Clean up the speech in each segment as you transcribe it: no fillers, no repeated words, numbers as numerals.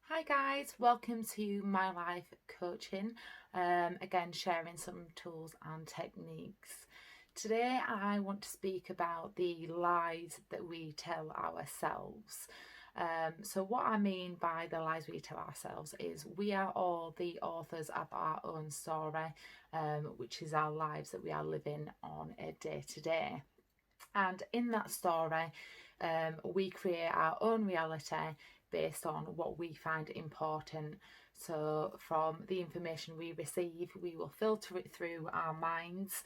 Hi guys, welcome to my life coaching. Again, sharing some tools and techniques. Today, I want to speak about the lies that we tell ourselves. So, what I mean by the lies we tell ourselves is we are all the authors of our own story, which is our lives that we are living on a day to day. And in that story, we create our own reality based on what we find important. So, from the information we receive, we will filter it through our minds.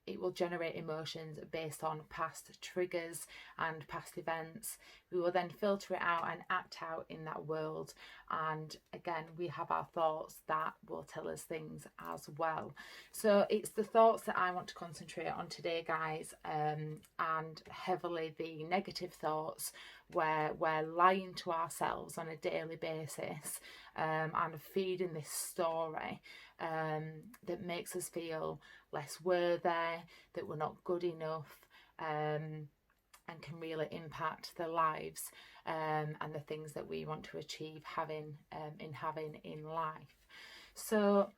It will generate emotions based on past triggers and past events. We will then filter it out and act out in that world. And again, we have our thoughts that will tell us things as well. So it's the thoughts that I want to concentrate on today, guys, and heavily the negative thoughts where we're lying to ourselves on a daily basis and feeding this story that makes us feel less worthy, that we're not good enough, and can really impact the lives and the things that we want to achieve having in life. So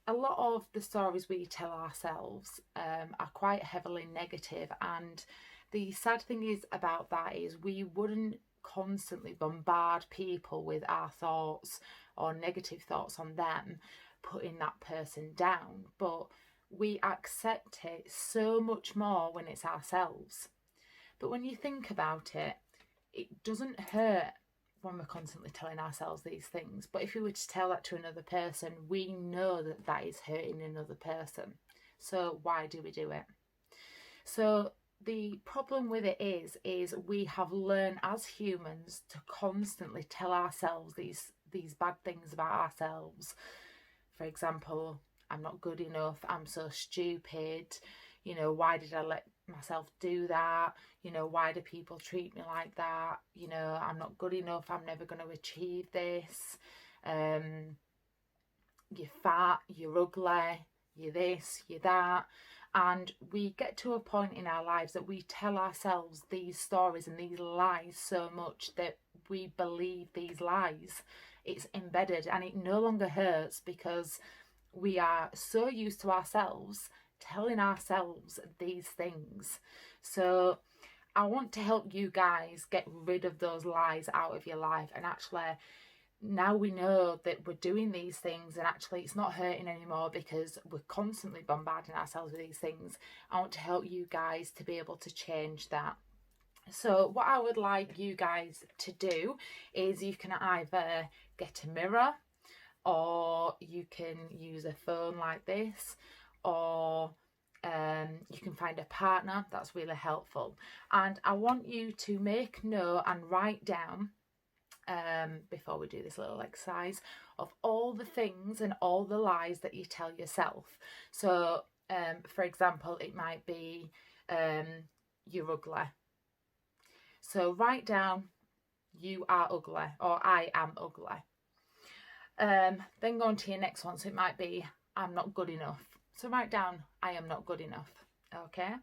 a lot of the stories we tell ourselves are quite heavily negative, and the sad thing is about that is we wouldn't constantly bombard people with our thoughts or negative thoughts on them, putting that person down, but we accept it so much more when it's ourselves. But when you think about it, it doesn't hurt when we're constantly telling ourselves these things. But if we were to tell that to another person, we know that that is hurting another person. So why do we do it? So the problem with it is we have learned as humans to constantly tell ourselves these bad things about ourselves. For example, I'm not good enough, I'm so stupid, why did I let myself do that? Why do people treat me like that? I'm not good enough, I'm never going to achieve this. You're fat, you're ugly, you're this, you're that. And we get to a point in our lives that we tell ourselves these stories and these lies so much that we believe these lies. It's embedded and it no longer hurts because we are so used to ourselves telling ourselves these things. So I want to help you guys get rid of those lies out of your life, and actually now we know that we're doing these things and actually it's not hurting anymore because we're constantly bombarding ourselves with these things. I want to help you guys to be able to change that. So what I would like you guys to do is you can either get a mirror, or you can use a phone like this, or you can find a partner. That's really helpful. And I want you to make note and write down, before we do this little exercise, of all the things and all the lies that you tell yourself. So for example, it might be you're ugly. So write down you are ugly or I am ugly. Then go on to your next one. So it might be I'm not good enough. So write down I am not good enough. Okay.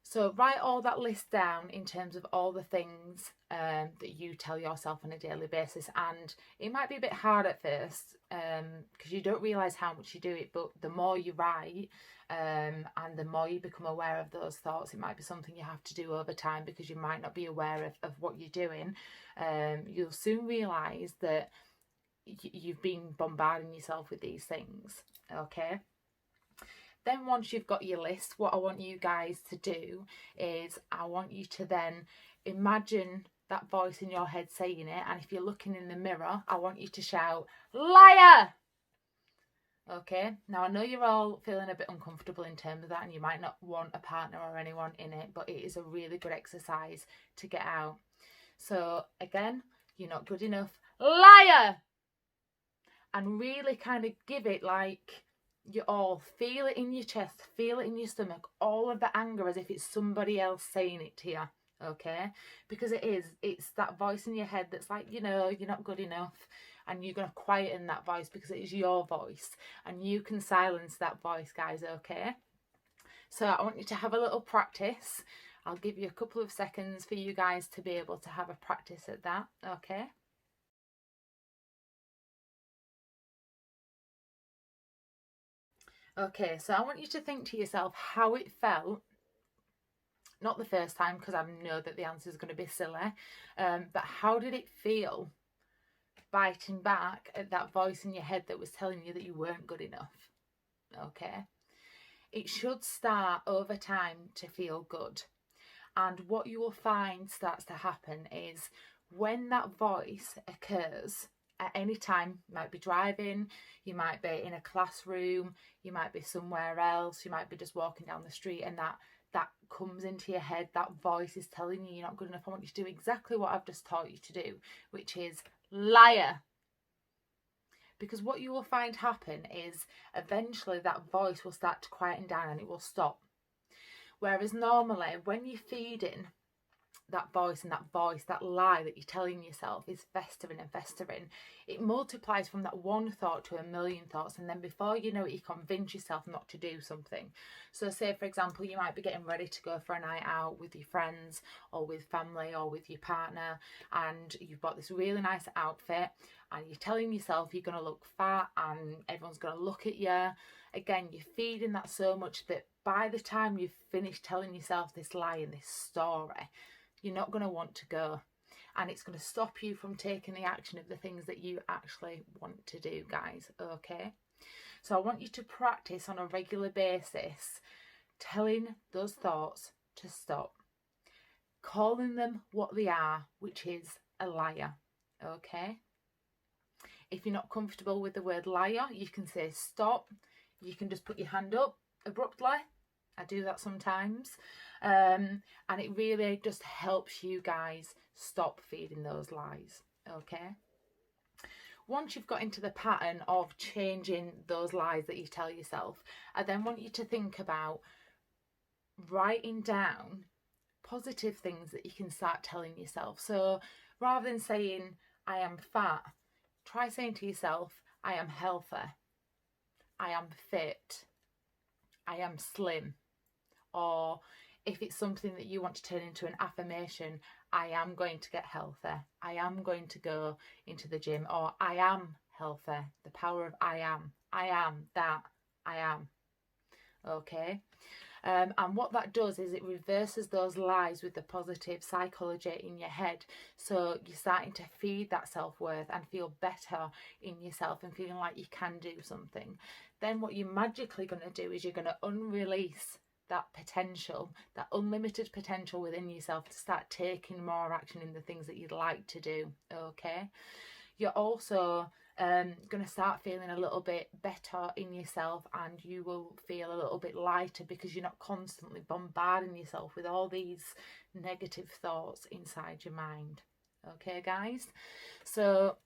So write all that list down in terms of all the things that you tell yourself on a daily basis. And it might be a bit hard at first because you don't realise how much you do it. But the more you write and the more you become aware of those thoughts, it might be something you have to do over time because you might not be aware of what you're doing. You'll soon realise that you've been bombarding yourself with these things. Okay. Then once you've got your list, what I want you guys to do is I want you to then imagine that voice in your head saying it. And if you're looking in the mirror, I want you to shout, liar! Okay, now I know you're all feeling a bit uncomfortable in terms of that and you might not want a partner or anyone in it, but it is a really good exercise to get out. So again, you're not good enough, liar! And really kind of give it like you all feel it in your chest, feel it in your stomach, all of the anger as if it's somebody else saying it to you. Okay, because it's that voice in your head that's like, you're not good enough, and you're going to quieten that voice because it is your voice and you can silence that voice, guys. Okay, so I want you to have a little practice. I'll give you a couple of seconds for you guys to be able to have a practice at that. Okay. Okay, so I want you to think to yourself how it felt. Not the first time, because I know that the answer is going to be silly, but how did it feel biting back at that voice in your head that was telling you that you weren't good enough? Okay. It should start over time to feel good. And what you will find starts to happen is when that voice occurs at any time, you might be driving, you might be in a classroom, you might be somewhere else, you might be just walking down the street, and that comes into your head, that voice is telling you you're not good enough. I want you to do exactly what I've just taught you to do, which is liar. Because what you will find happen is eventually that voice will start to quieten down and it will stop. Whereas normally when you're feeding that voice, that lie that you're telling yourself is festering and festering, it multiplies from that one thought to a million thoughts, and then before you know it, you convince yourself not to do something. So say for example, you might be getting ready to go for a night out with your friends or with family or with your partner, and you've bought this really nice outfit and you're telling yourself you're going to look fat and everyone's going to look at you. Again, you're feeding that so much that by the time you've finished telling yourself this lie and this story, you're not going to want to go, and it's going to stop you from taking the action of the things that you actually want to do, guys. Okay, so I want you to practice on a regular basis telling those thoughts to stop, calling them what they are, which is a liar. Okay, if you're not comfortable with the word liar, you can say stop. You can just put your hand up abruptly. I do that sometimes. And it really just helps you guys stop feeding those lies. Okay. Once you've got into the pattern of changing those lies that you tell yourself, I then want you to think about writing down positive things that you can start telling yourself. So rather than saying, I am fat, try saying to yourself, I am healthy, I am fit, I am slim. Or if it's something that you want to turn into an affirmation, I am going to get healthy, I am going to go into the gym, or I am healthy. The power of I am that, I am. Okay. And what that does is it reverses those lies with the positive psychology in your head. So you're starting to feed that self-worth and feel better in yourself and feeling like you can do something. Then what you're magically going to do is you're going to unrelease that potential, that unlimited potential within yourself to start taking more action in the things that you'd like to do. Okay. You're also going to start feeling a little bit better in yourself, and you will feel a little bit lighter because you're not constantly bombarding yourself with all these negative thoughts inside your mind. Okay, guys? So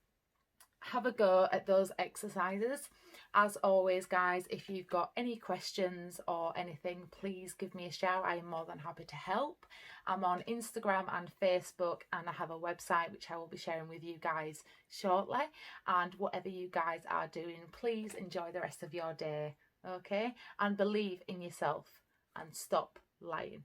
have a go at those exercises. As always, guys, if you've got any questions or anything, please give me a shout. I am more than happy to help. I'm on Instagram and Facebook, and I have a website which I will be sharing with you guys shortly. And whatever you guys are doing, please enjoy the rest of your day, okay? And believe in yourself and stop lying.